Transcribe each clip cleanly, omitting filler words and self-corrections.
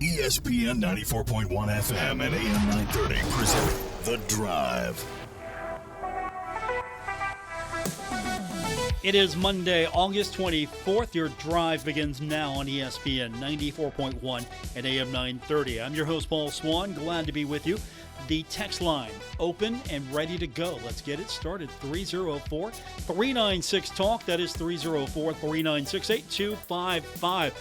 ESPN 94.1 FM and AM 930 present The Drive. It is Monday, August 24th. Your drive begins now on ESPN 94.1 and AM 930. I'm your host, Paul Swann. Glad to be with you. The text line open and ready to go. Let's get it started. 304-396-TALK. That is 304-396-8255.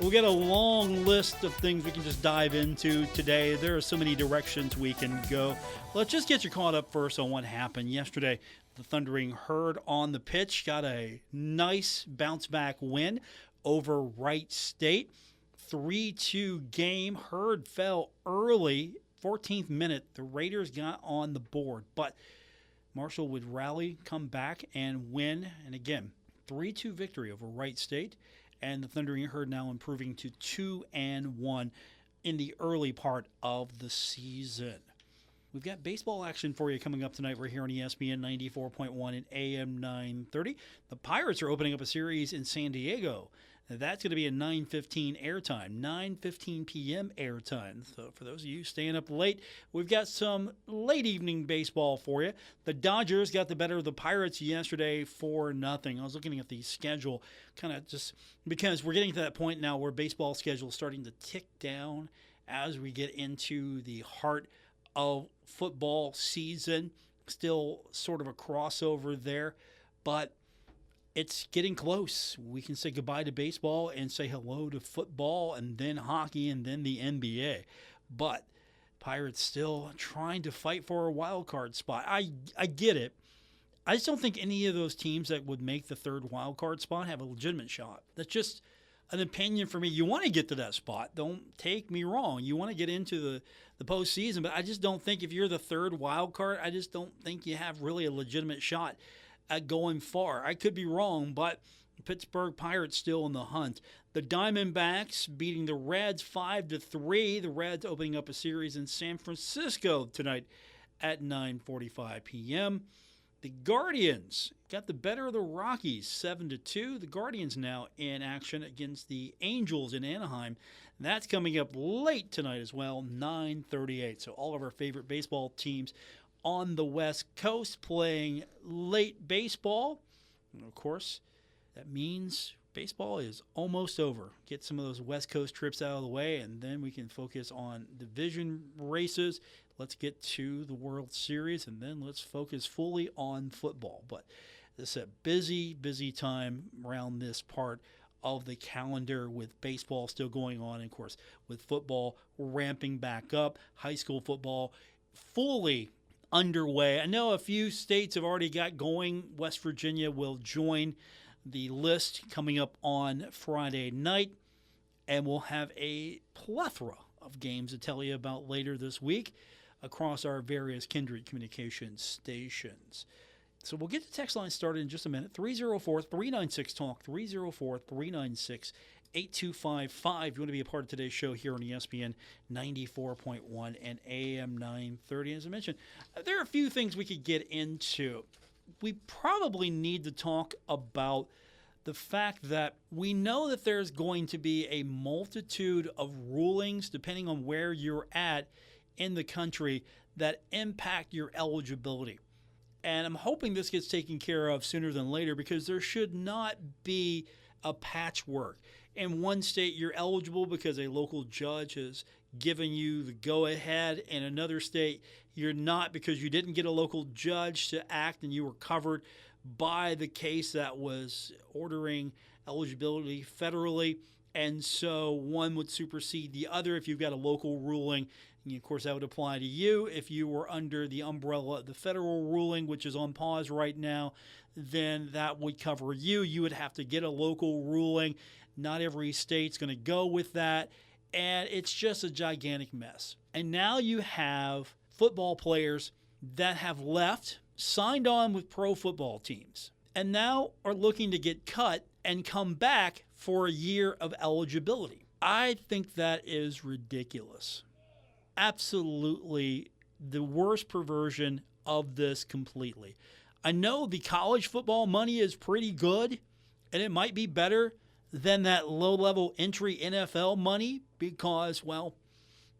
We'll get a long list of things we can just dive into today. There are so many directions we can go. Let's just get you caught up first on what happened yesterday. The Thundering Herd on the pitch got a nice bounce-back win over Wright State. 3-2 game. Herd fell early. 14th minute, the Raiders got on the board. But Marshall would rally, come back, and win. And again, 3-2 victory over Wright State. And the Thundering Herd now improving to 2-1 in the early part of the season. We've got baseball action for you coming up tonight. We're here on ESPN 94.1 and AM 930. The Pirates are opening up a series in San Diego. That's going to be a 9:15 airtime, 9:15 p.m. airtime. So for those of you staying up late, we've got some late evening baseball for you. The Dodgers got the better of the Pirates yesterday 4-0. I was looking at the schedule kind of just because we're getting to that point now where baseball schedule is starting to tick down as we get into the heart of football season. Still sort of a crossover there, but it's getting close. We can say goodbye to baseball and say hello to football and then hockey and then the NBA. But Pirates still trying to fight for a wild card spot. I get it. I just don't think any of those teams that would make the third wild card spot have a legitimate shot. That's just an opinion for me. You want to get to that spot. Don't take me wrong. You want to get into the postseason, but I just don't think if you're the third wild card, I just don't think you have really a legitimate shot at going far. I could be wrong, but Pittsburgh Pirates still in the hunt. The Diamondbacks beating the Reds 5-3. The Reds opening up a series in San Francisco tonight at 9:45 p.m. The Guardians got the better of the Rockies 7-2. The Guardians now in action against the Angels in Anaheim. That's coming up late tonight as well, 9:38. So all of our favorite baseball teams on the West Coast playing late baseball. And of course, that means baseball is almost over. Get some of those West Coast trips out of the way, and then we can focus on division races. Let's get to the World Series, and then let's focus fully on football. But it's a busy, busy time around this part of the calendar with baseball still going on, and of course, with football ramping back up, high school football fully underway. I know a few states have already got going. West Virginia will join the list coming up on Friday night, and we'll have a plethora of games to tell you about later this week across our various Kindred communication stations. So we'll get the text line started in just a minute. 304-396-TALK, 304-396-8255. If you want to be a part of today's show here on ESPN 94.1 and AM 930. As I mentioned, there are a few things we could get into. We probably need to talk about the fact that we know that there's going to be a multitude of rulings, depending on where you're at in the country, that impact your eligibility. And I'm hoping this gets taken care of sooner than later, because there should not be a patchwork. In one state, you're eligible because a local judge has given you the go-ahead. In another state, you're not because you didn't get a local judge to act and you were covered by the case that was ordering eligibility federally. And so one would supersede the other if you've got a local ruling. And of course, that would apply to you. If you were under the umbrella of the federal ruling, which is on pause right now, then that would cover you. You would have to get a local ruling. Not every state's going to go with that. And it's just a gigantic mess. And now you have football players that have left, signed on with pro football teams, and now are looking to get cut and come back for a year of eligibility. I think that is ridiculous. Absolutely the worst perversion of this completely. I know the college football money is pretty good, and it might be better than that low-level entry NFL money because, well,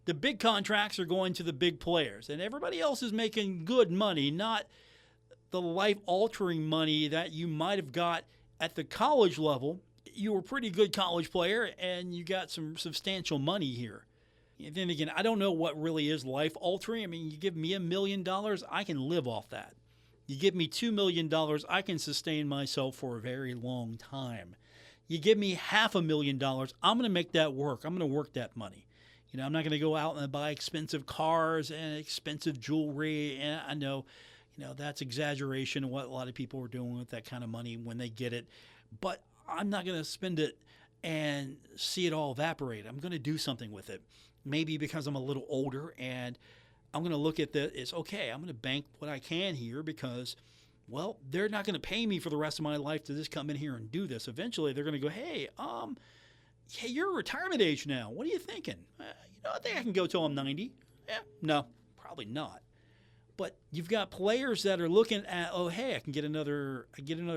the big contracts are going to the big players, and everybody else is making good money, not the life-altering money that you might have got at the college level. You were a pretty good college player, and you got some substantial money here. And then again, I don't know what really is life-altering. I mean, you give me $1 million, I can live off that. You give me $2 million, I can sustain myself for a very long time. You give me $500,000, I'm going to make that work. I'm going to work that money. You know, I'm not going to go out and buy expensive cars and expensive jewelry. And I know, that's exaggeration of what a lot of people are doing with that kind of money when they get it. But I'm not going to spend it and see it all evaporate. I'm going to do something with it. Maybe because I'm a little older and I'm going to look at it's okay, I'm going to bank what I can here because, well, they're not going to pay me for the rest of my life to just come in here and do this. Eventually, they're going to go, hey, you're retirement age now. What are you thinking? I think I can go till I'm 90. No, probably not. But you've got players that are looking at, oh, hey, I get another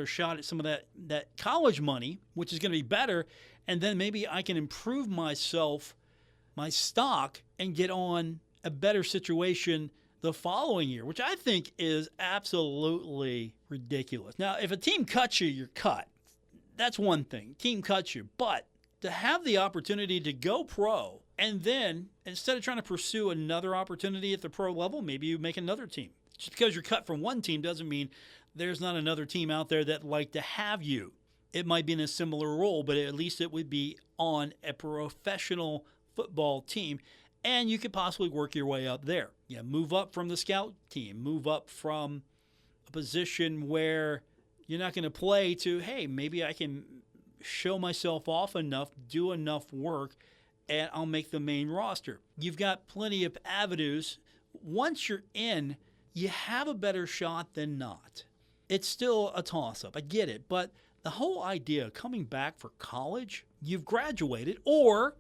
shot at some of that college money, which is going to be better, and then maybe I can improve myself, my stock, and get on a better situation the following year, which I think is absolutely ridiculous. Now, if a team cuts you, you're cut. That's one thing. Team cuts you. But to have the opportunity to go pro and then instead of trying to pursue another opportunity at the pro level, maybe you make another team. Just because you're cut from one team doesn't mean there's not another team out there that'd like to have you. It might be in a similar role, but at least it would be on a professional football team, and you could possibly work your way up there. Yeah, move up from the scout team, move up from a position where you're not going to play to, hey, maybe I can show myself off enough, do enough work, and I'll make the main roster. You've got plenty of avenues. Once you're in, you have a better shot than not. It's still a toss-up. I get it. But the whole idea of coming back for college, you've graduated, or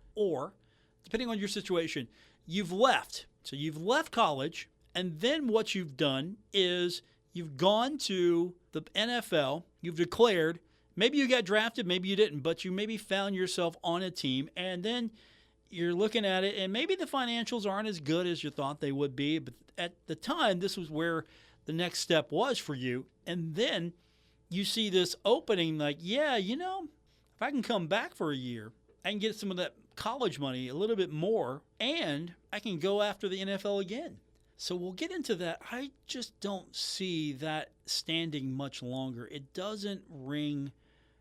depending on your situation, you've left. So you've left college, and then what you've done is you've gone to the NFL, you've declared, maybe you got drafted, maybe you didn't, but you maybe found yourself on a team, and then you're looking at it, and maybe the financials aren't as good as you thought they would be, but at the time, this was where the next step was for you, and then you see this opening like, yeah, if I can come back for a year, I can get some of that college money, a little bit more, and I can go after the NFL again. So we'll get into that. I just don't see that standing much longer. It doesn't ring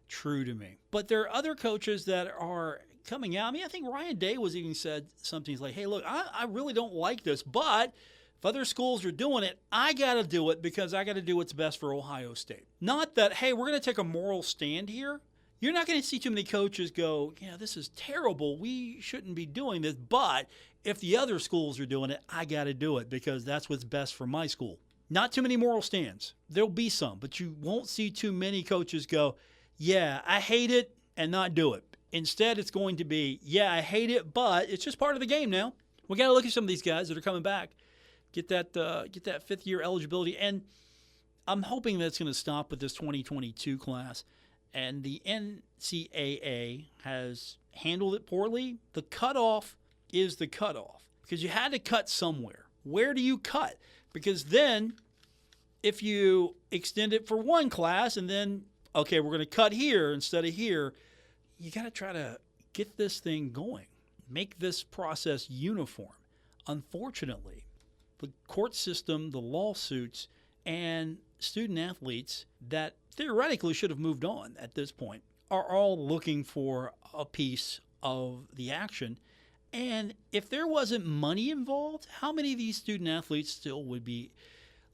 true to me. But there are other coaches that are coming out. I mean, I think Ryan Day was even said something. He's like, hey, look, I really don't like this, but if other schools are doing it, I got to do it because I got to do what's best for Ohio State. Not that, hey, we're going to take a moral stand here. You're not going to see too many coaches go, this is terrible. We shouldn't be doing this. But if the other schools are doing it, I got to do it because that's what's best for my school. Not too many moral stands. There'll be some, but you won't see too many coaches go, yeah, I hate it, and not do it. Instead, it's going to be, yeah, I hate it, but it's just part of the game now. We got to look at some of these guys that are coming back, get that fifth-year eligibility, and I'm hoping that's going to stop with this 2022 class. And the NCAA has handled it poorly. The cutoff is the cutoff because you had to cut somewhere. Where do you cut? Because then if you extend it for one class and then, okay, we're going to cut here instead of here, you got to try to get this thing going, make this process uniform. Unfortunately, the court system, the lawsuits, and student athletes that theoretically should have moved on at this point are all looking for a piece of the action. And if there wasn't money involved, how many of these student athletes still would be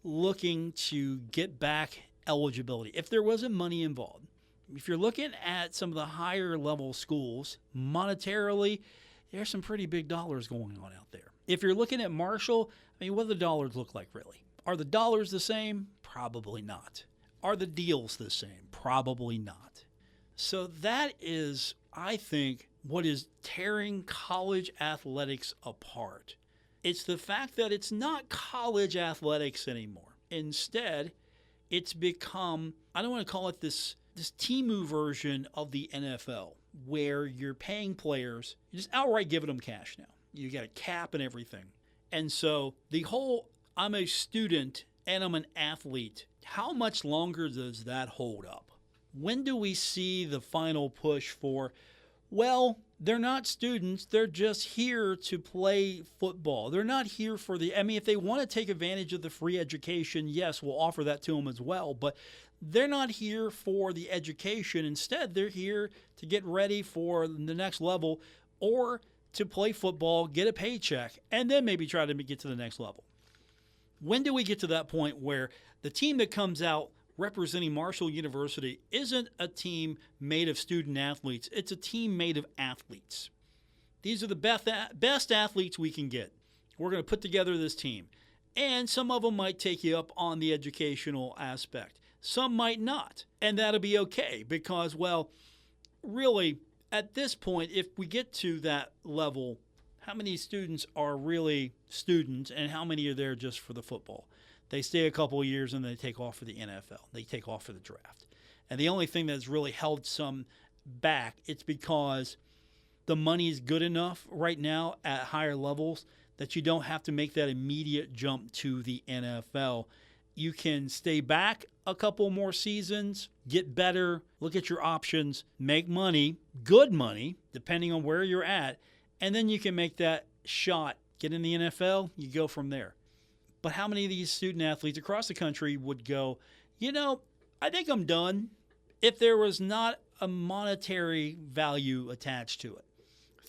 looking to get back eligibility if there wasn't money involved? If you're looking at some of the higher level schools, monetarily, there's some pretty big dollars going on out there. If you're looking at Marshall, I mean, what do the dollars look like really? Are the dollars the same? Probably not. Are the deals the same? Probably not. So that is, I think, what is tearing college athletics apart. It's the fact that it's not college athletics anymore. Instead, it's become, I don't want to call it this Timu version of the NFL. where you're paying players, you're just outright giving them cash now. You got a cap and everything. And so the whole I'm a student and I'm an athlete, how much longer does that hold up? When do we see the final push for, well, they're not students, they're just here to play football. They're not here for if they want to take advantage of the free education, yes, we'll offer that to them as well, but they're not here for the education. Instead, they're here to get ready for the next level or to play football, get a paycheck, and then maybe try to get to the next level. When do we get to that point where the team that comes out representing Marshall University isn't a team made of student athletes, it's a team made of athletes. These are the best athletes we can get. We're going to put together this team. And some of them might take you up on the educational aspect. Some might not. And that'll be okay because, well, really, at this point, if we get to that level, how many students are really students and how many are there just for the football? They stay a couple of years and they take off for the NFL. They take off for the draft. And the only thing that's really held some back, it's because the money is good enough right now at higher levels that you don't have to make that immediate jump to the NFL. You can stay back a couple more seasons, get better, look at your options, make money, good money, depending on where you're at, and then you can make that shot, get in the NFL, you go from there. But how many of these student athletes across the country would go, I think I'm done if there was not a monetary value attached to it?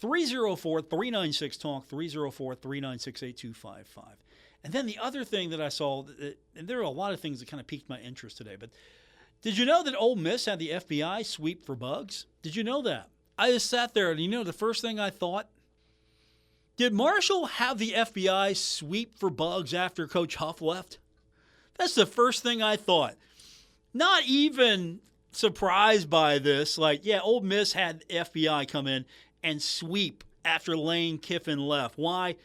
304-396-TALK, 304-396-8255. And then the other thing that I saw, and there are a lot of things that kind of piqued my interest today, but did you know that Ole Miss had the FBI sweep for bugs? Did you know that? I just sat there and the first thing I thought? Did Marshall have the FBI sweep for bugs after Coach Huff left? That's the first thing I thought. Not even surprised by this. Ole Miss had FBI come in and sweep after Lane Kiffin left. Why?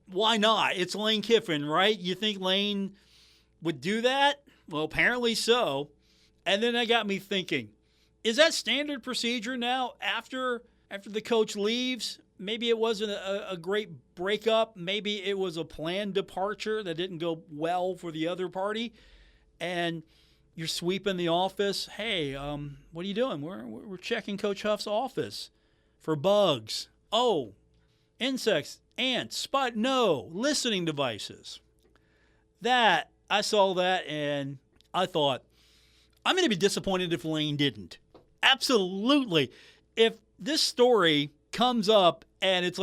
Why not? It's Lane Kiffin, right? You think Lane would do that? Well, apparently so. And then that got me thinking, is that standard procedure now after the coach leaves? Maybe it wasn't a great breakup. Maybe it was a planned departure that didn't go well for the other party. And you're sweeping the office. Hey, what are you doing? We're checking Coach Huff's office for bugs. Oh, insects, ants, listening devices. I saw that and I thought, I'm going to be disappointed if Lane didn't. Absolutely. If this story comes up and it's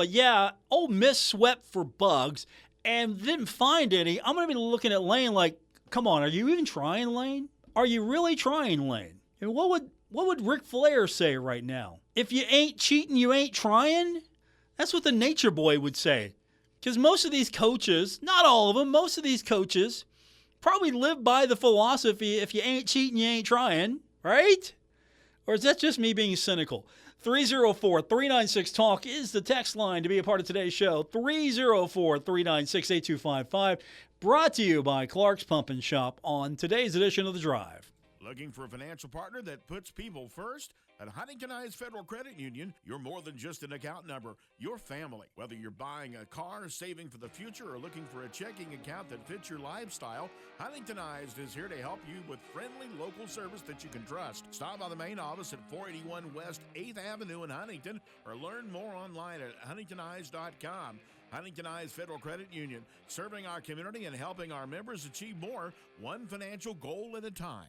Ole Miss swept for bugs and didn't find any, I'm going to be looking at Lane like, come on, are you even trying, Lane? Are you really trying, Lane? And what would Ric Flair say right now? If you ain't cheating, you ain't trying? That's what the Nature Boy would say. Because most of these coaches, not all of them, most of these coaches probably live by the philosophy, if you ain't cheating, you ain't trying, right? Or is that just me being cynical? 304-396-TALK is the text line to be a part of today's show. 304-396-8255. Brought to you by Clark's Pump and Shop on today's edition of The Drive. Looking for a financial partner that puts people first? At Huntington Eyes Federal Credit Union, you're more than just an account number. You're family. Whether you're buying a car, saving for the future, or looking for a checking account that fits your lifestyle, Huntington Eyes is here to help you with friendly local service that you can trust. Stop by the main office at 481 West 8th Avenue in Huntington or learn more online at huntingtoneyes.com. Huntington Eyes Federal Credit Union, serving our community and helping our members achieve more, one financial goal at a time.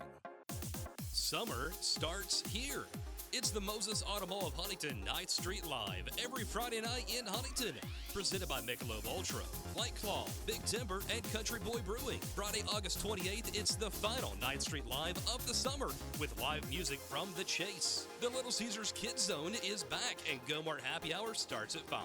Summer starts here. It's the Moses Auto Mall of Huntington 9th Street Live every Friday night in Huntington. Presented by Michelob Ultra, White Claw, Big Timber, and Country Boy Brewing. Friday, August 28th, it's the final 9th Street Live of the summer with live music from The Chase. The Little Caesars Kids Zone is back and Go Mart Happy Hour starts at 5.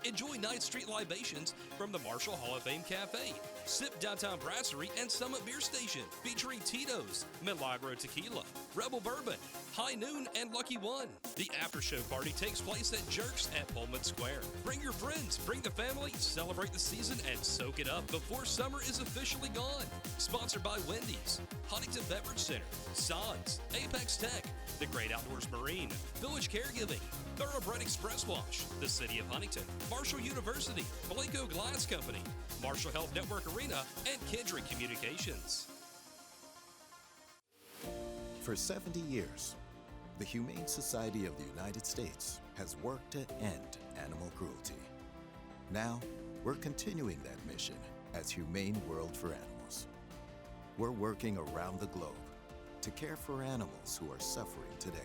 Enjoy 9th Street libations from the Marshall Hall of Fame Cafe, Sip Downtown Brasserie, and Summit Beer Station, featuring Tito's, Milagro Tequila, Rebel Bourbon, High Noon, and Lucky One. The after-show party takes place at Jerks at Pullman Square. Bring your friends, bring the family, celebrate the season, and soak it up before summer is officially gone. Sponsored by Wendy's, Huntington Beverage Center, Sons, Apex Tech, The Great Outdoors Marine, Village Caregiving, Thoroughbred Express Wash, the City of Huntington, Marshall University, Blanco Glass Company, Marshall Health Network Arena, and Kendrick Communications. For 70 years, the Humane Society of the United States has worked to end animal cruelty. Now, we're continuing that mission as Humane World for Animals. We're working around the globe to care for animals who are suffering today.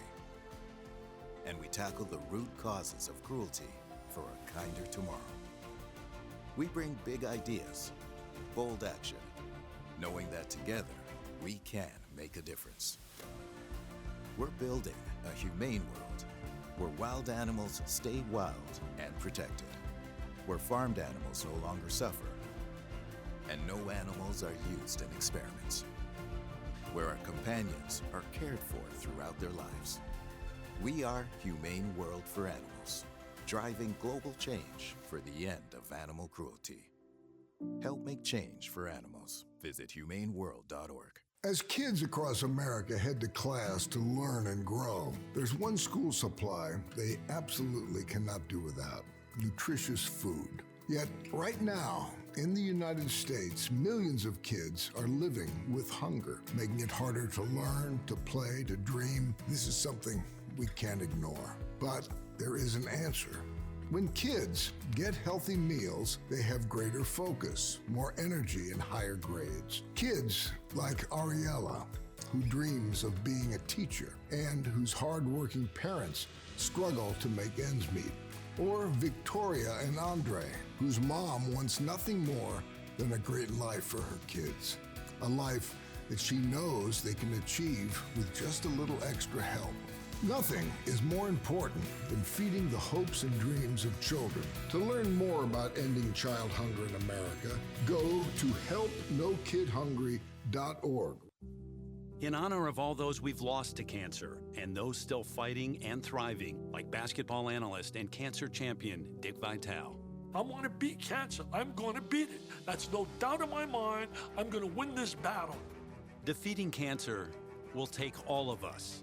And we tackle the root causes of cruelty for a kinder tomorrow. We bring big ideas, bold action, knowing that together we can make a difference. We're building a humane world where wild animals stay wild and protected, where farmed animals no longer suffer, and no animals are used in experiments, where our companions are cared for throughout their lives. We are Humane World for Animals, driving global change for the end of animal cruelty. Help make change for animals. Visit humaneworld.org. As kids across America head to class to learn and grow, there's one school supply they absolutely cannot do without: nutritious food. Yet, right now, in the United States, millions of kids are living with hunger, making it harder to learn, to play, to dream. This is something we can't ignore. But there is an answer. When kids get healthy meals, they have greater focus, more energy, and higher grades. Kids like Ariella, who dreams of being a teacher and whose hardworking parents struggle to make ends meet. Or Victoria and Andre, whose mom wants nothing more than a great life for her kids. A life that she knows they can achieve with just a little extra help. Nothing is more important than feeding the hopes and dreams of children. To learn more about ending child hunger in America, go to helpnokidhungry.org. In honor of all those we've lost to cancer and those still fighting and thriving, like basketball analyst and cancer champion Dick Vitale. I want to beat cancer. I'm going to beat it. That's no doubt in my mind. I'm going to win this battle. Defeating cancer will take all of us.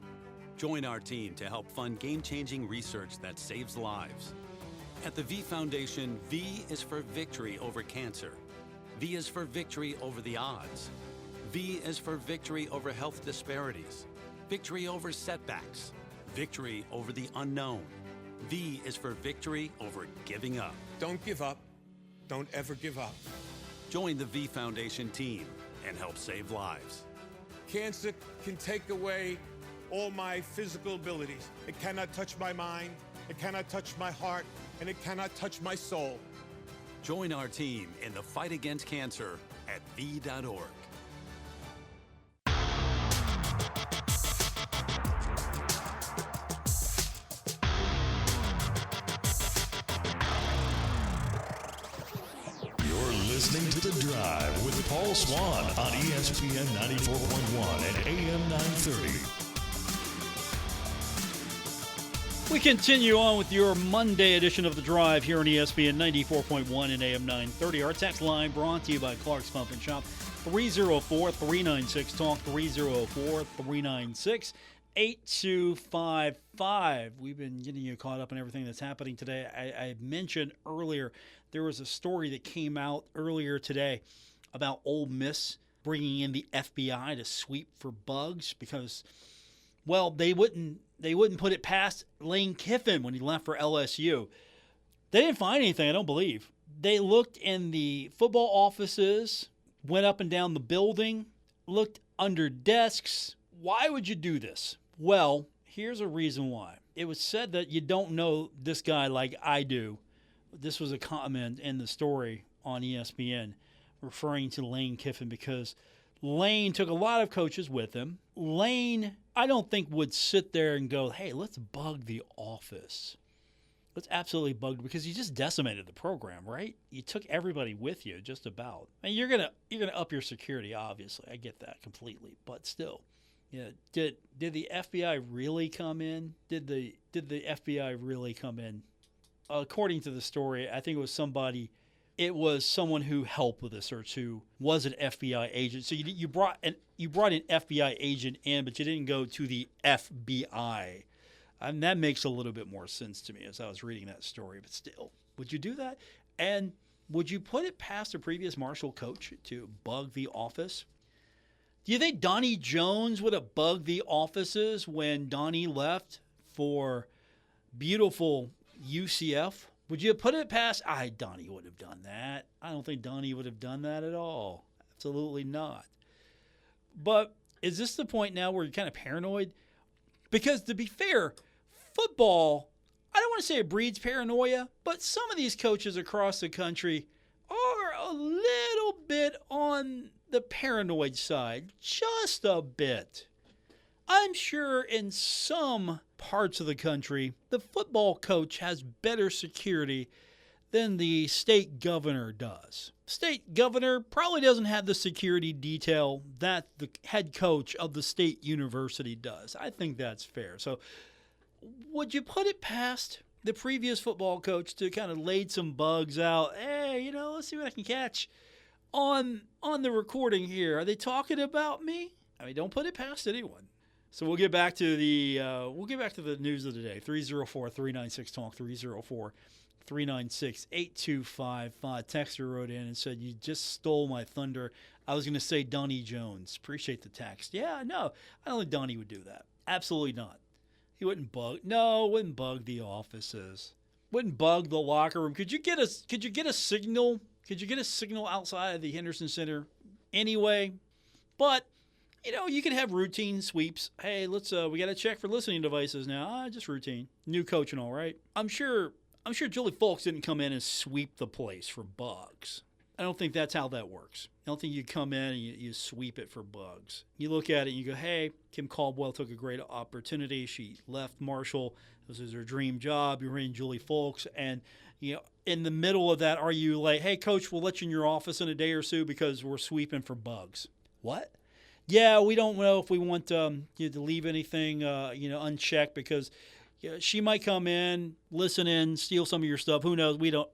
Join our team to help fund game-changing research that saves lives. At the V Foundation, V is for victory over cancer. V is for victory over the odds. V is for victory over health disparities, victory over setbacks, victory over the unknown. V is for victory over giving up. Don't give up. Don't ever give up. Join the V Foundation team and help save lives. Cancer can take away all my physical abilities. It cannot touch my mind, it cannot touch my heart, and it cannot touch my soul. Join our team in the fight against cancer at V.org. Listening to The Drive with Paul Swann on ESPN 94.1 and AM 930. We continue on with your Monday edition of The Drive here on ESPN 94.1 and AM 930. Our text line brought to you by Clark's Pump and Shop, 304-396-TALK, 304-396-8255. We've been getting you caught up on everything that's happening today. I mentioned earlier there was a story that came out earlier today about Ole Miss bringing in the FBI to sweep for bugs because, well, they wouldn't put it past Lane Kiffin when he left for LSU. They didn't find anything, I don't believe. They looked in the football offices, went up and down the building, looked under desks. Why would you do this? Well, here's a reason why. It was said that you don't know this guy like I do. This was a comment in the story on ESPN referring to Lane Kiffin because Lane took a lot of coaches with him. Lane, I don't think, would sit there and go, hey, let's bug the office. Let's absolutely bug, because you just decimated the program, right? You took everybody with you, just about. And you're gonna up your security, obviously. I get that completely. But still, Yeah. Did the FBI really come in? Did the FBI really come in? According to the story, I think it was somebody. It was someone who helped with the search, who was an FBI agent. So you brought an FBI agent in, but you didn't go to the FBI. And that makes a little bit more sense to me as I was reading that story. But still, would you do that? And would you put it past the previous Marshall coach to bug the office? Do you think Donnie Jones would have bugged the offices when Donnie left for beautiful UCF? Would you have put it past? Donnie would have done that. I don't think Donnie would have done that at all. Absolutely not. But is this the point now where you're kind of paranoid? Because to be fair, football, I don't want to say it breeds paranoia, but some of these coaches across the country are a little bit on the paranoid side. Just a bit. I'm sure in some parts of the country, the football coach has better security than the state governor does. State governor probably doesn't have the security detail that the head coach of the state university does. I think that's fair. So would you put it past the previous football coach to kind of laid some bugs out? Hey, let's see what I can catch on the recording here. Are they talking about me? I mean, don't put it past anyone. So we'll get back to the news of the day. 304-396-TALK, 304-396-8255. Texter wrote in and said, you just stole my thunder. I was going to say Donnie Jones. Appreciate the text. Yeah, no, I don't think Donnie would do that. Absolutely not. He wouldn't bug the offices. Wouldn't bug the locker room. Could you get a signal? Could you get a signal outside of the Henderson Center anyway? But you could have routine sweeps. Hey, we got to check for listening devices now. Just routine. New coach and all, right? I'm sure Julie Folks didn't come in and sweep the place for bugs. I don't think that's how that works. I don't think you come in and you sweep it for bugs. You look at it and you go, hey, Kim Caldwell took a great opportunity. She left Marshall. This is her dream job. You're in Julie Folks. And, in the middle of that, are you like, hey, coach, we'll let you in your office in a day or so because we're sweeping for bugs? What? Yeah, we don't know if we want you to leave anything, unchecked because she might come in, listen in, steal some of your stuff. Who knows? We don't.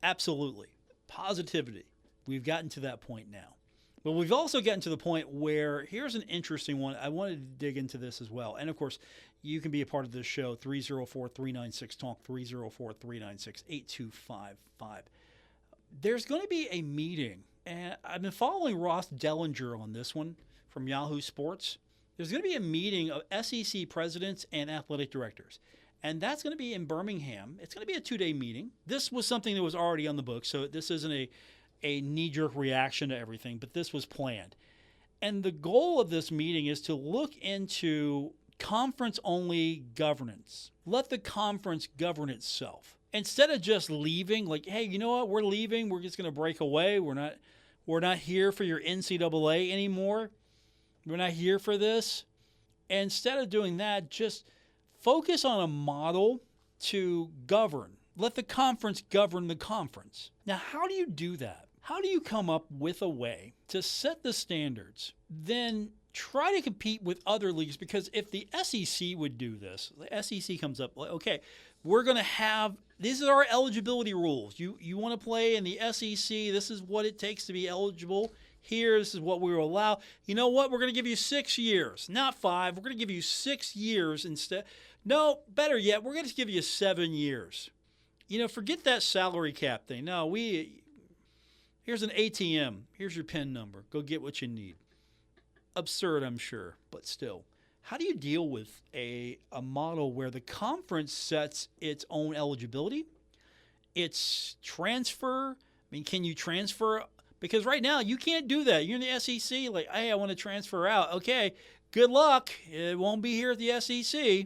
Absolutely. Positivity. We've gotten to that point now. But we've also gotten to the point where here's an interesting one. I wanted to dig into this as well. And, of course, you can be a part of this show, 304-396-TALK, 304-396-8255. There's going to be a meeting, and I've been following Ross Dellinger on this one from Yahoo Sports. There's going to be a meeting of SEC presidents and athletic directors, and that's going to be in Birmingham. It's going to be a 2-day meeting. This was something that was already on the book, so this isn't a knee-jerk reaction to everything, but this was planned. And the goal of this meeting is to look into conference-only governance. Let the conference govern itself. Instead of just leaving, like, hey, you know what, we're leaving, we're just going to break away, we're not here for your NCAA anymore. We're not here for this. And instead of doing that, just focus on a model to govern. Let the conference govern the conference. Now, how do you do that? How do you come up with a way to set the standards, then try to compete with other leagues? Because if the SEC would do this, the SEC comes up, like, okay, we're going to have, these are our eligibility rules. You want to play in the SEC, this is what it takes to be eligible. Here, this is what we will allow. You know what? We're going to give you 6 years, not 5. We're going to give you 6 years instead. No, better yet, we're going to give you 7 years. Forget that salary cap thing. No, here's an ATM. Here's your PIN number. Go get what you need. Absurd, I'm sure, but still. How do you deal with a model where the conference sets its own eligibility, its transfer? I mean, can you transfer? Because right now, you can't do that. You're in the SEC, like, hey, I want to transfer out. Okay, good luck. It won't be here at the SEC.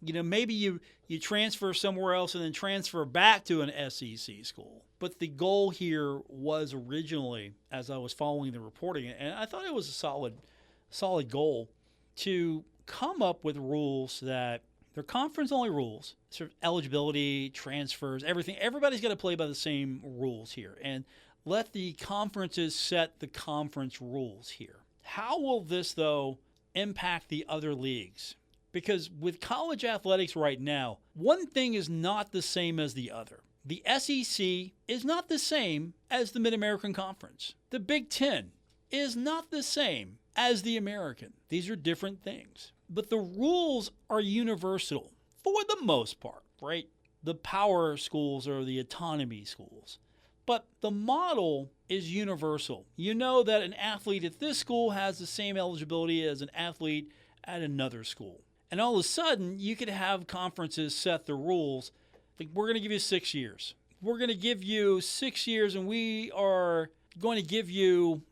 Maybe you transfer somewhere else and then transfer back to an SEC school. But the goal here was originally, as I was following the reporting, and I thought it was a solid goal, to come up with rules that they're conference-only rules, sort of eligibility, transfers, everything. Everybody's got to play by the same rules here. And let the conferences set the conference rules here. How will this, though, impact the other leagues. Because with college athletics right now, one thing is not the same as the other. The SEC is not the same as the Mid-American Conference. The Big Ten is not the same as the American. These are different things. But the rules are universal for the most part, right? The power schools are the autonomy schools. But the model is universal. You know that an athlete at this school has the same eligibility as an athlete at another school. And all of a sudden, you could have conferences set the rules. Like, we're going to give you 6 years. We're going to give you 6 years, and we are going to give you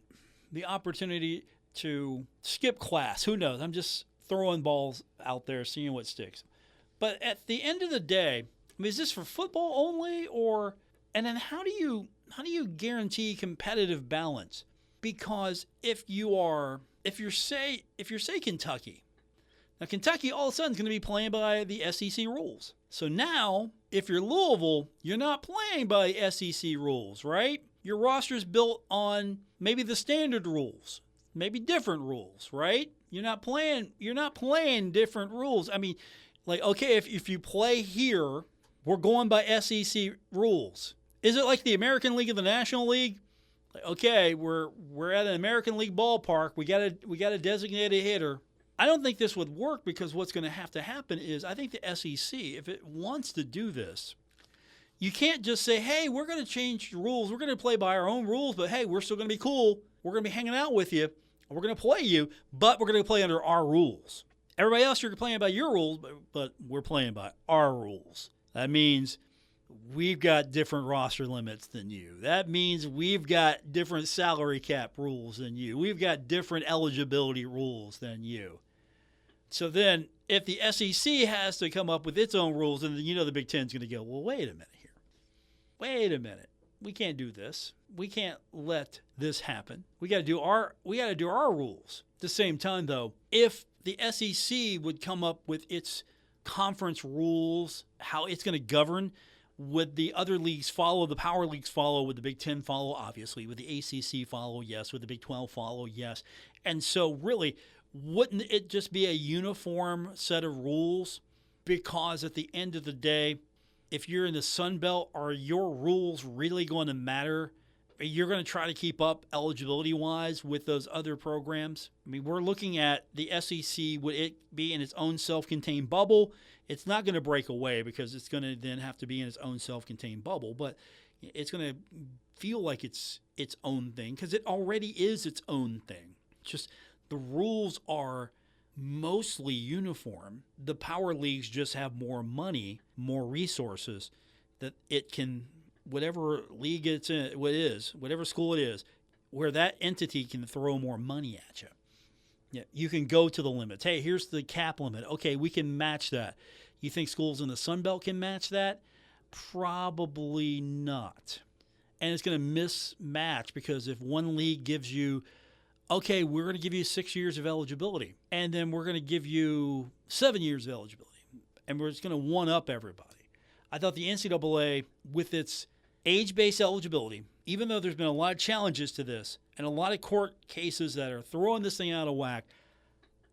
the opportunity to skip class. Who knows? I'm just throwing balls out there, seeing what sticks. But at the end of the day, I mean, is this for football only, or? And then how do you guarantee competitive balance? Because if you're say Kentucky, now Kentucky all of a sudden is going to be playing by the SEC rules. So now, if you're Louisville, you're not playing by SEC rules, right? Your roster is built on maybe the standard rules, maybe different rules, right? You're not playing different rules. I mean, like, okay, if you play here, we're going by SEC rules. Is it like the American League of the National League? Like, okay, we're at an American League ballpark. We got a designated hitter. I don't think this would work, because what's going to have to happen is, I think the SEC, if it wants to do this, you can't just say, hey, we're going to change the rules. We're going to play by our own rules, but hey, we're still going to be cool. We're going to be hanging out with you. We're going to play you, but we're going to play under our rules. Everybody else, you're playing by your rules, but we're playing by our rules. That means we've got different roster limits than you. That means we've got different salary cap rules than you. We've got different eligibility rules than you. So then if the SEC has to come up with its own rules, and the Big Ten's going to go, well, wait a minute here. Wait a minute. We can't do this. We can't let this happen. We got to do our rules. At the same time, though, if the SEC would come up with its conference rules, how it's going to govern, would the other leagues follow? The power leagues follow? Would the Big Ten follow? Obviously. Would the ACC follow? Yes. Would the Big 12 follow? Yes. And so really, wouldn't it just be a uniform set of rules? Because at the end of the day, if you're in the Sun Belt, are your rules really going to matter? You're going to try to keep up eligibility-wise with those other programs? I mean, we're looking at the SEC. Would it be in its own self-contained bubble? It's not going to break away, because it's going to then have to be in its own self-contained bubble. But it's going to feel like it's its own thing, because it already is its own thing. Just the rules are mostly uniform. The power leagues just have more money, more resources that it can, whatever league it's in, whatever school it is, where that entity can throw more money at you. Yeah, you can go to the limits. Hey, here's the cap limit. Okay, we can match that. You think schools in the Sun Belt can match that? Probably not. And it's going to mismatch, because if one league gives you, okay, we're going to give you 6 years of eligibility, and then we're going to give you 7 years of eligibility, and we're just going to one-up everybody. I thought the NCAA, with its age-based eligibility, even though there's been a lot of challenges to this and a lot of court cases that are throwing this thing out of whack,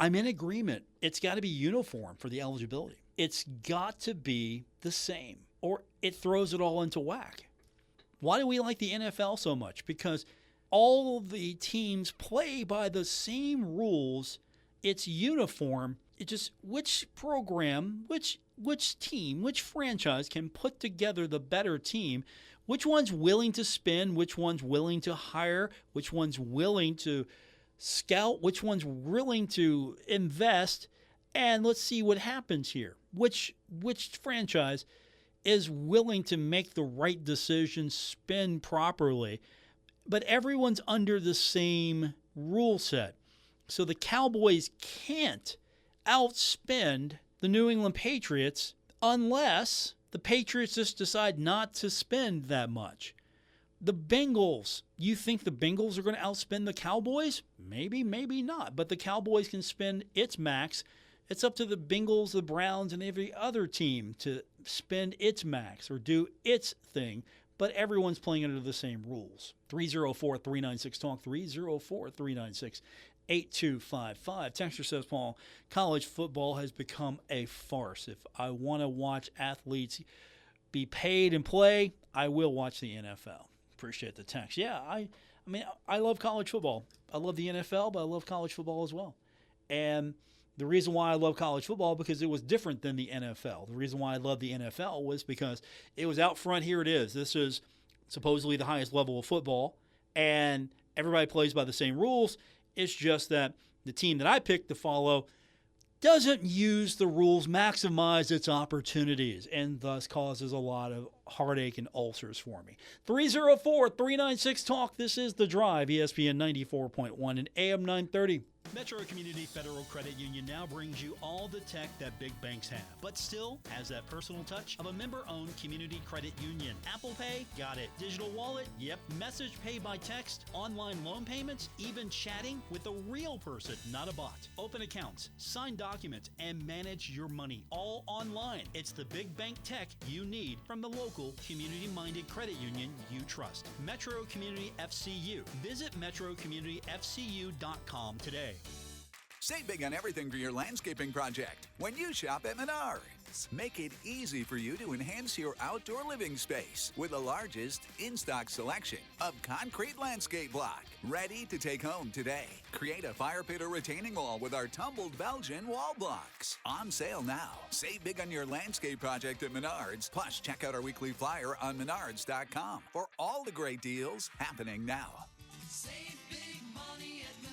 I'm in agreement. It's got to be uniform for the eligibility. It's got to be the same, or it throws it all into whack. Why do we like the NFL so much? Because all the teams play by the same rules. It's uniform. It just, which program, which team, which franchise can put together the better team, which one's willing to spend, which one's willing to hire, which one's willing to scout, which one's willing to invest, and let's see what happens here. Which franchise is willing to make the right decision, spend properly, but everyone's under the same rule set. So the Cowboys can't outspend the New England Patriots unless the Patriots just decide not to spend that much. The Bengals, you think the Bengals are going to outspend the Cowboys? Maybe, maybe not. But the Cowboys can spend its max. It's up to the Bengals, the Browns, and every other team to spend its max or do its thing. But everyone's playing under the same rules. 304-396-TALK, 8255. Texter says, Paul, college football has become a farce. If I want to watch athletes be paid and play, I will watch the NFL. Appreciate the text. Yeah, I mean, I love college football. I love the NFL, but I love college football as well. And the reason why I love college football because it was different than the NFL. The reason why I love the NFL was because it was out front. Here it is. This is supposedly the highest level of football, and everybody plays by the same rules. It's just that the team that I picked to follow doesn't use the rules, maximize its opportunities, and thus causes a lot of heartache and ulcers for me. 304-396-TALK. This is The Drive, ESPN 94.1 and AM 930. Metro Community Federal Credit Union now brings you all the tech that big banks have, but still has that personal touch of a member-owned community credit union. Apple Pay? Got it. Digital wallet? Yep. Message pay by text, online loan payments, even chatting with a real person, not a bot. Open accounts, sign documents, and manage your money all online. It's the big bank tech you need from the local community-minded credit union you trust. Metro Community FCU. Visit metrocommunityfcu.com today. Save big on everything for your landscaping project when you shop at Menards. Make it easy for you to enhance your outdoor living space with the largest in-stock selection of concrete landscape block. Ready to take home today. Create a fire pit or retaining wall with our tumbled Belgian wall blocks. On sale now. Save big on your landscape project at Menards. Plus, check out our weekly flyer on menards.com for all the great deals happening now. Save big money at Menards.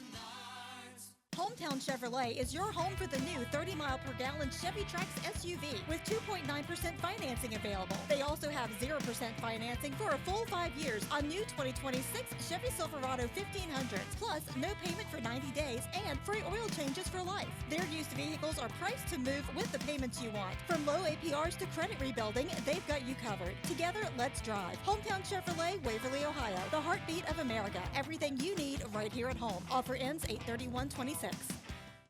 Hometown Chevrolet is your home for the new 30-mile-per-gallon Chevy Trax SUV with 2.9% financing available. They also have 0% financing for a full 5 years on new 2026 Chevy Silverado 1500s, plus no payment for 90 days and free oil changes for life. Their used vehicles are priced to move with the payments you want. From low APRs to credit rebuilding, they've got you covered. Together, let's drive. Hometown Chevrolet, Waverly, Ohio. The heartbeat of America. Everything you need right here at home. Offer ends 8/31/26.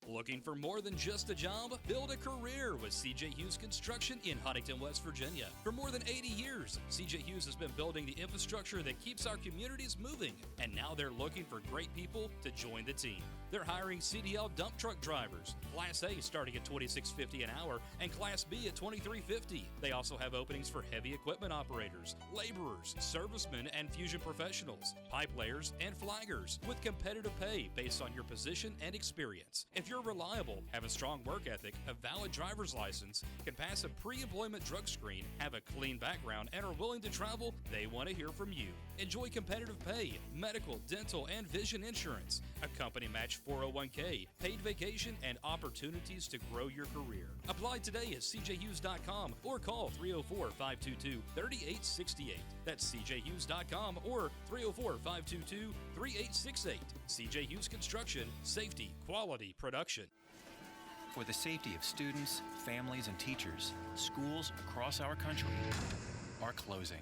Looking for more than just a job? Build a career with C.J. Hughes Construction in Huntington, West Virginia. For more than 80 years, C.J. Hughes has been building the infrastructure that keeps our communities moving, and now they're looking for great people to join the team. They're hiring CDL dump truck drivers, Class A starting at $26.50 an hour and Class B at $23.50. They also have openings for heavy equipment operators, laborers, servicemen, and fusion professionals, pipe layers, and flaggers with competitive pay based on your position and experience. If you're reliable, have a strong work ethic, a valid driver's license, can pass a pre-employment drug screen, have a clean background, and are willing to travel, they want to hear from you. Enjoy competitive pay, medical, dental, and vision insurance, a company match 401k, paid vacation, and opportunities to grow your career. Apply today at cjhughes.com or call 304-522-3868. That's cjhughes.com or 304-522-3868. CJ Hughes Construction, safety, quality, production. For the safety of students, families, and teachers, schools across our country are closing.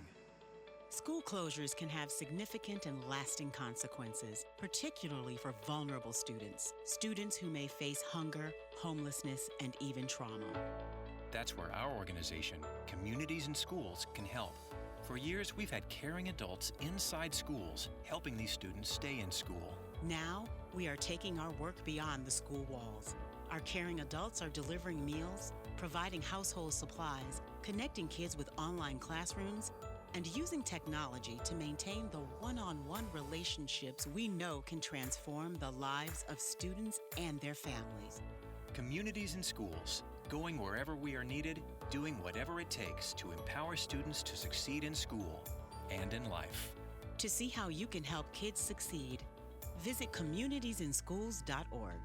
School closures can have significant and lasting consequences, particularly for vulnerable students who may face hunger, homelessness, and even trauma. That's where our organization, Communities in Schools, can help. For years, we've had caring adults inside schools, helping these students stay in school. Now, we are taking our work beyond the school walls. Our caring adults are delivering meals, providing household supplies, connecting kids with online classrooms, and using technology to maintain the one-on-one relationships we know can transform the lives of students and their families. Communities in Schools, going wherever we are needed, doing whatever it takes to empower students to succeed in school and in life. To see how you can help kids succeed, visit communitiesinschools.org.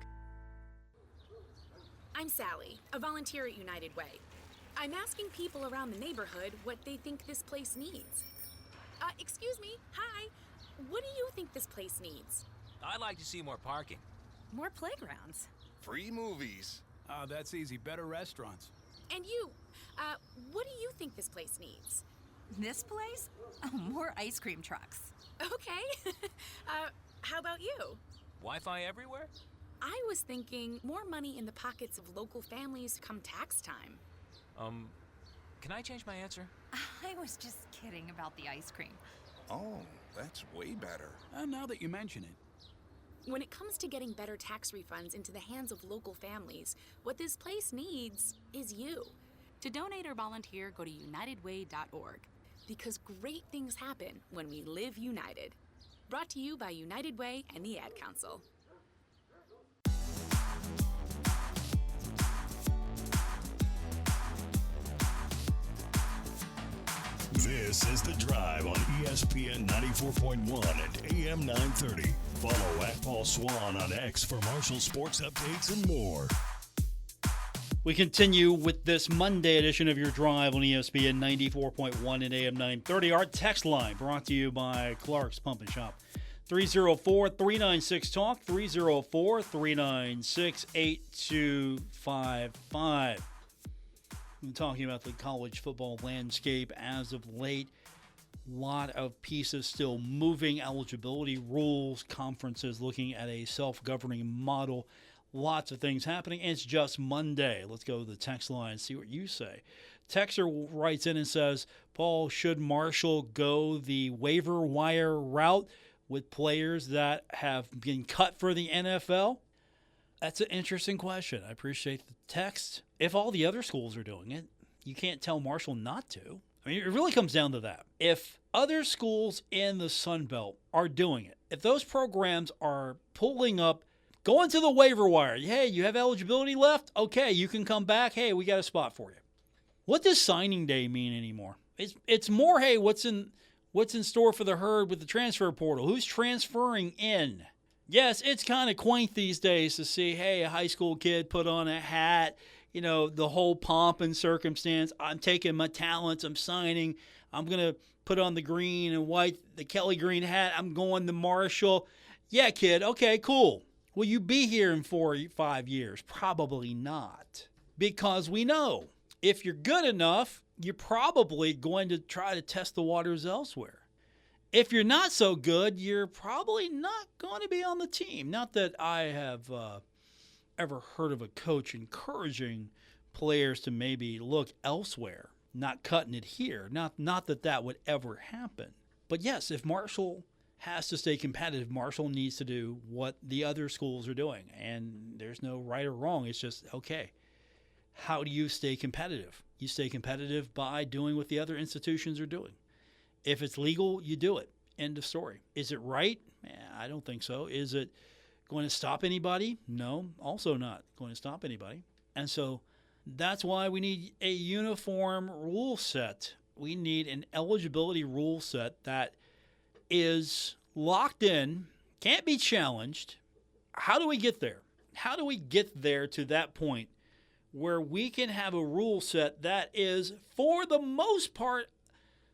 I'm Sally, a volunteer at United Way. I'm asking people around the neighborhood what they think this place needs. Excuse me, hi. What do you think this place needs? I'd like to see more parking. More playgrounds. Free movies. That's easy. Better restaurants. And you, what do you think this place needs? This place? Oh, more ice cream trucks. Okay. How about you? Wi-Fi everywhere? I was thinking more money in the pockets of local families come tax time. Can I change my answer? I was just kidding about the ice cream. Oh, that's way better. Now that you mention it. When it comes to getting better tax refunds into the hands of local families, what this place needs is you. To donate or volunteer, go to unitedway.org. Because great things happen when we live united. Brought to you by United Way and the Ad Council. This is The Drive on ESPN 94.1 and AM 930. Follow at Paul Swann on X for Marshall sports updates and more. We continue with this Monday edition of Your Drive on ESPN 94.1 and AM 930. Our text line brought to you by Clark's Pump and Shop. 304-396-TALK, 304-396-8255. We've been talking about the college football landscape as of late. A lot of pieces still moving, eligibility rules, conferences looking at a self-governing model. Lots of things happening. It's just Monday. Let's go to the text line and see what you say. Texter writes in and says, Paul, should Marshall go the waiver wire route with players that have been cut for the NFL? That's an interesting question. I appreciate the text. If all the other schools are doing it, you can't tell Marshall not to. I mean, it really comes down to that. If other schools in the Sun Belt are doing it, if those programs are pulling up, going to the waiver wire, hey, you have eligibility left? Okay, you can come back. Hey, we got a spot for you. What does signing day mean anymore? It's more, hey, what's in store for the herd with the transfer portal? Who's transferring in? Yes, it's kind of quaint these days to see, hey, a high school kid put on a hat, you know, the whole pomp and circumstance. I'm taking my talents. I'm signing. I'm going to put on the green and white, the Kelly green hat. I'm going to Marshall. Yeah, kid. Okay, cool. Will you be here in 4 or 5 years? Probably not. Because we know if you're good enough, you're probably going to try to test the waters elsewhere. If you're not so good, you're probably not going to be on the team. Not that I have ever heard of a coach encouraging players to maybe look elsewhere, not cutting it here. Not that that would ever happen. But yes, if Marshall has to stay competitive, Marshall needs to do what the other schools are doing. And there's no right or wrong. It's just, okay, how do you stay competitive? You stay competitive by doing what the other institutions are doing. If it's legal, you do it. End of story. Is it right? I don't think so. Is it going to stop anybody? No, also not going to stop anybody. And so that's why we need a uniform rule set. We need an eligibility rule set that is locked in, can't be challenged. How do we get there? How do we get there to that point where we can have a rule set that is, for the most part,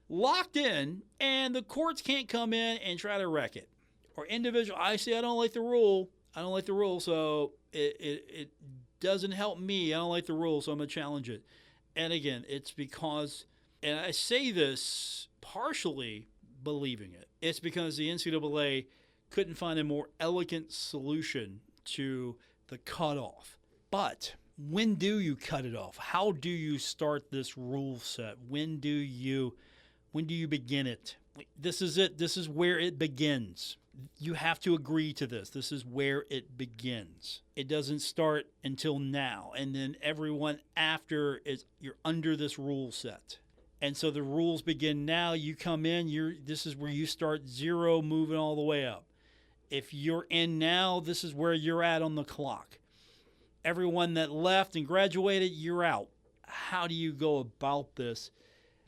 locked in, and the courts can't come in and try to wreck it? Or individual, I say I don't like the rule, so it doesn't help me. I don't like the rule, so I'm going to challenge it. And again, it's because, and I say this partially believing it, it's because the NCAA couldn't find a more elegant solution to the cutoff. But when do you cut it off? How do you start this rule set? When do you begin it? This is it. This is where it begins. You have to agree to this. This is where it begins. It doesn't start until now. And then everyone after you're under this rule set. And so the rules begin now. You come in, this is where you start zero, moving all the way up. If you're in now, this is where you're at on the clock. Everyone that left and graduated, you're out. How do you go about this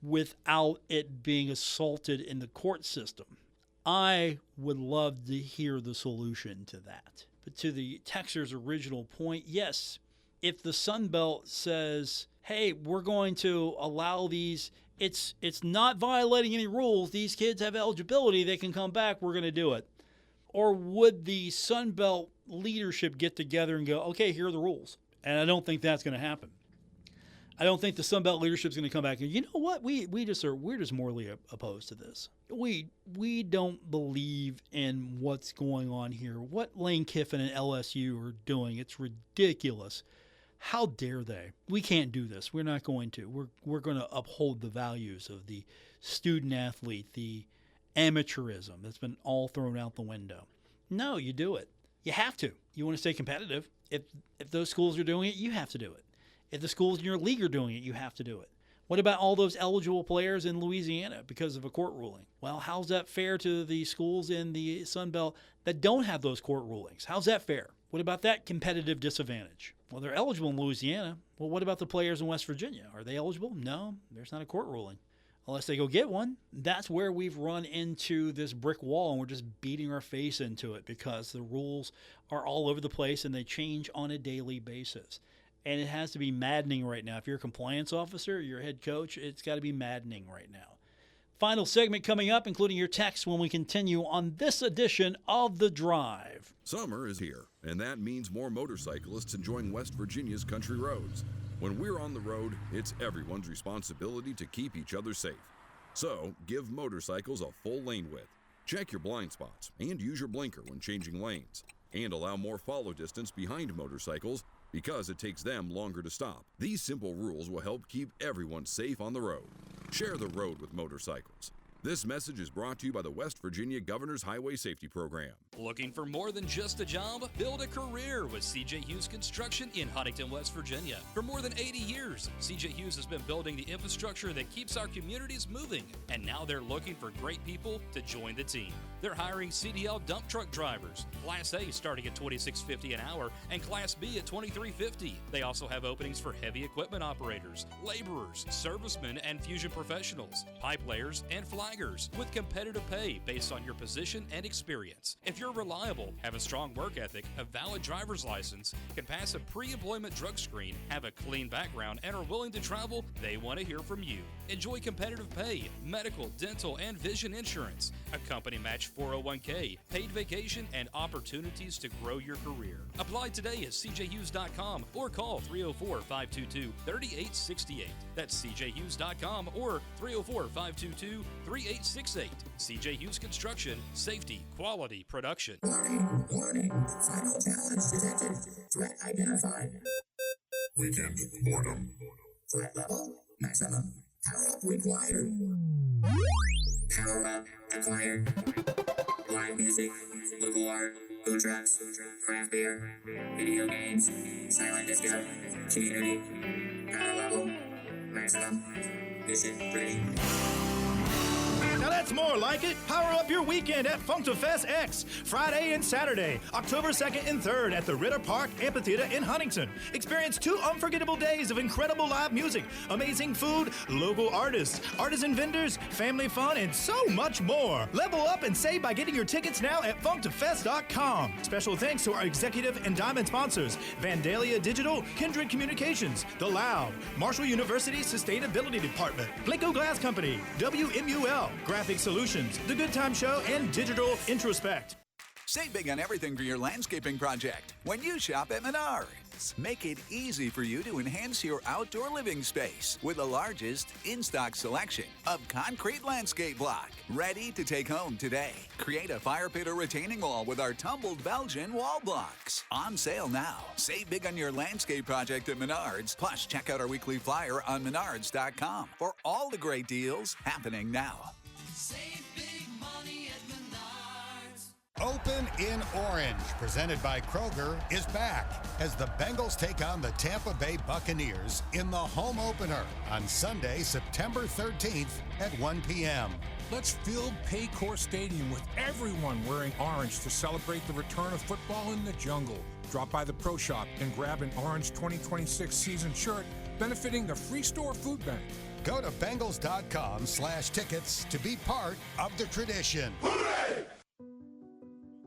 without it being assaulted in the court system? I would love to hear the solution to that. But to the texter's original point, yes, if the Sun Belt says, hey, we're going to allow these, it's not violating any rules, these kids have eligibility, they can come back, we're going to do it. Or would the Sun Belt leadership get together and go, okay, here are the rules? And I don't think that's going to happen. I don't think the Sun Belt leadership is going to come back and, you know what, we're just morally opposed to this. We don't believe in what's going on here. What Lane Kiffin and LSU are doing, it's ridiculous. How dare they? We can't do this. We're not going to. We're going to uphold the values of the student athlete, the amateurism that's been all thrown out the window. No, you do it. You have to. You want to stay competitive. If those schools are doing it, you have to do it. If the schools in your league are doing it, you have to do it. What about all those eligible players in Louisiana because of a court ruling? Well, how's that fair to the schools in the Sun Belt that don't have those court rulings? How's that fair? What about that competitive disadvantage? Well, they're eligible in Louisiana. Well, what about the players in West Virginia? Are they eligible? No, there's not a court ruling. Unless they go get one. That's where we've run into this brick wall, and we're just beating our face into it because the rules are all over the place and they change on a daily basis. And it has to be maddening right now. If you're a compliance officer, you're a head coach, it's got to be maddening right now. Final segment coming up, including your text when we continue on this edition of The Drive. Summer is here, and that means more motorcyclists enjoying West Virginia's country roads. When we're on the road, it's everyone's responsibility to keep each other safe. So, give motorcycles a full lane width. Check your blind spots and use your blinker when changing lanes. And allow more follow distance behind motorcycles because it takes them longer to stop. These simple rules will help keep everyone safe on the road. Share the road with motorcycles. This message is brought to you by the West Virginia Governor's Highway Safety Program. Looking for more than just a job? Build a career with C.J. Hughes Construction in Huntington, West Virginia. For more than 80 years, C.J. Hughes has been building the infrastructure that keeps our communities moving. And now they're looking for great people to join the team. They're hiring CDL dump truck drivers, Class A starting at $26.50 an hour and Class B at $23.50. They also have openings for heavy equipment operators, laborers, servicemen and fusion professionals, pipe layers, and flaggers with competitive pay based on your position and experience. If you're reliable, have a strong work ethic, a valid driver's license, can pass a pre-employment drug screen, have a clean background, and are willing to travel, they want to hear from you. Enjoy competitive pay, medical, dental, and vision insurance, a company match 401k, paid vacation, and opportunities to grow your career. Apply today at cjhughes.com or call 304-522-3868. That's cjhughes.com or 304-522-3868. CJ Hughes Construction, safety, quality, production. Warning. Final challenge detected. Threat identified. Weekend boredom. Threat level maximum. Power up required. Power up acquired. Live music, local art, food trucks, craft beer, video games, silent disco, community. Power level maximum. Mission ready. Now that's more like it. Power up your weekend at Funkfest X, Friday and Saturday, October 2nd and 3rd at the Ritter Park Amphitheater in Huntington. Experience 2 unforgettable days of incredible live music, amazing food, local artists, artisan vendors, family fun, and so much more. Level up and save by getting your tickets now at funkfest.com. Special thanks to our executive and diamond sponsors, Vandalia Digital, Kindred Communications, The Loud, Marshall University Sustainability Department, Blinko Glass Company, WMUL, Graphic Solutions, The Good Time Show, and Digital Introspect. Save big on everything for your landscaping project when you shop at Menards. Make it easy for you to enhance your outdoor living space with the largest in-stock selection of concrete landscape block. Ready to take home today. Create a fire pit or retaining wall with our tumbled Belgian wall blocks. On sale now. Save big on your landscape project at Menards. Plus, check out our weekly flyer on menards.com for all the great deals happening now. Save big money at Menards. Open in Orange, presented by Kroger, is back as the Bengals take on the Tampa Bay Buccaneers in the home opener on Sunday, September 13th at 1 p.m. Let's fill Paycor Stadium with everyone wearing orange to celebrate the return of football in the jungle. Drop by the Pro Shop and grab an Orange 2026 season shirt benefiting the Free Store Food Bank. Go to Bengals.com/tickets to be part of the tradition. Hooray!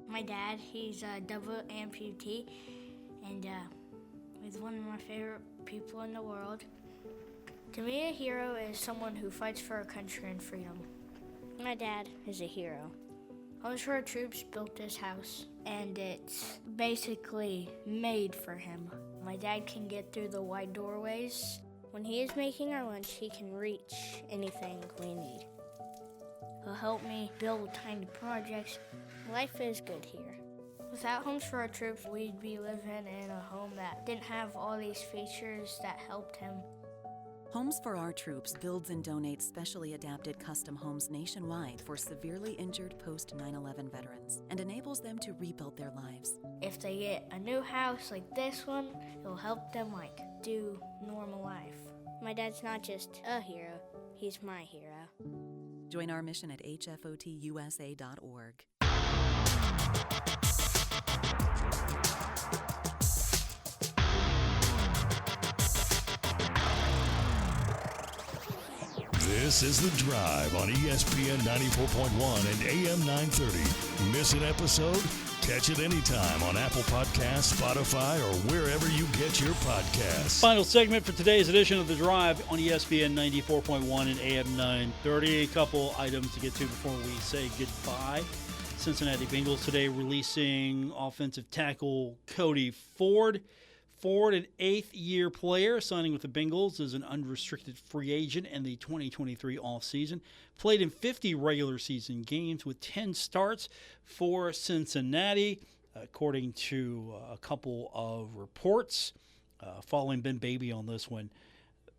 My dad, he's a double amputee, and he's one of my favorite people in the world. To me, a hero is someone who fights for our country and freedom. My dad is a hero. Homes for Our Troops built this house, and it's basically made for him. My dad can get through the wide doorways. When he is making our lunch, he can reach anything we need. He'll help me build tiny projects. Life is good here. Without Homes for Our Troops, we'd be living in a home that didn't have all these features that helped him. Homes for Our Troops builds and donates specially adapted custom homes nationwide for severely injured post 9/11 veterans and enables them to rebuild their lives. If they get a new house like this one, it'll help them do normal life. My dad's not just a hero, he's my hero. Join our mission at hfotusa.org. This is The Drive on ESPN 94.1 and AM 930. Miss an episode? Catch it anytime on Apple Podcasts, Spotify, or wherever you get your podcasts. Final segment for today's edition of The Drive on ESPN 94.1 and AM 930. A couple items to get to before we say goodbye. Cincinnati Bengals today releasing offensive tackle Cody Ford. Ford, an eighth-year player, signing with the Bengals as an unrestricted free agent in the 2023 offseason. Played in 50 regular season games with 10 starts for Cincinnati, according to a couple of reports. Following Ben Baby on this one.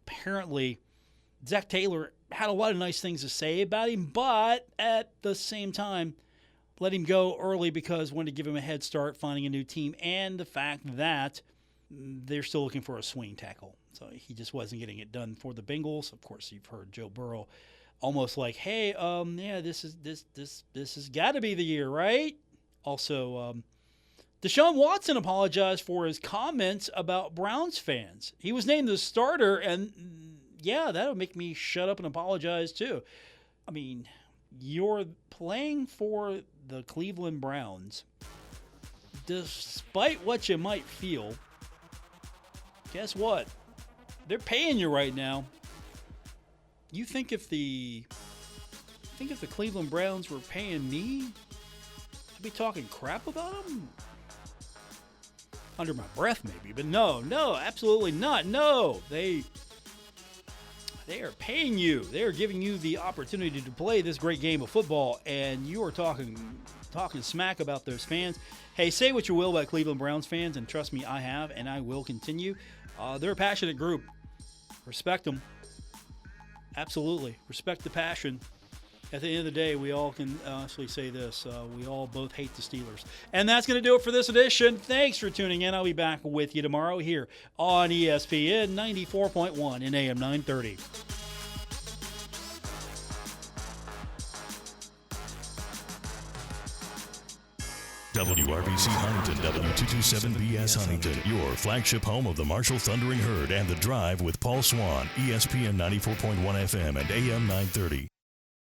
Apparently, Zach Taylor had a lot of nice things to say about him, but at the same time, let him go early because wanted to give him a head start finding a new team, and the fact that they're still looking for a swing tackle. So he just wasn't getting it done for the Bengals. Of course, you've heard Joe Burrow almost like, hey, this has got to be the year, right? Also, Deshaun Watson apologized for his comments about Browns fans. He was named the starter, and yeah, that would make me shut up and apologize too. I mean, you're playing for the Cleveland Browns. Despite what you might feel, guess what? They're paying you right now. You think if the Cleveland Browns were paying me, I'd be talking crap about them? Under my breath, maybe, but no, absolutely not. No, they are paying you. They are giving you the opportunity to play this great game of football, and you are talking smack about those fans. Hey, say what you will about Cleveland Browns fans, and trust me, I have, and I will continue. They're a passionate group. Respect them. Absolutely. Respect the passion. At the end of the day, we all can honestly say this. We all both hate the Steelers. And that's going to do it for this edition. Thanks for tuning in. I'll be back with you tomorrow here on ESPN 94.1 and AM 930. WRBC Huntington, W227BS Huntington, your flagship home of the Marshall Thundering Herd and The Drive with Paul Swann, ESPN 94.1 FM and AM 930.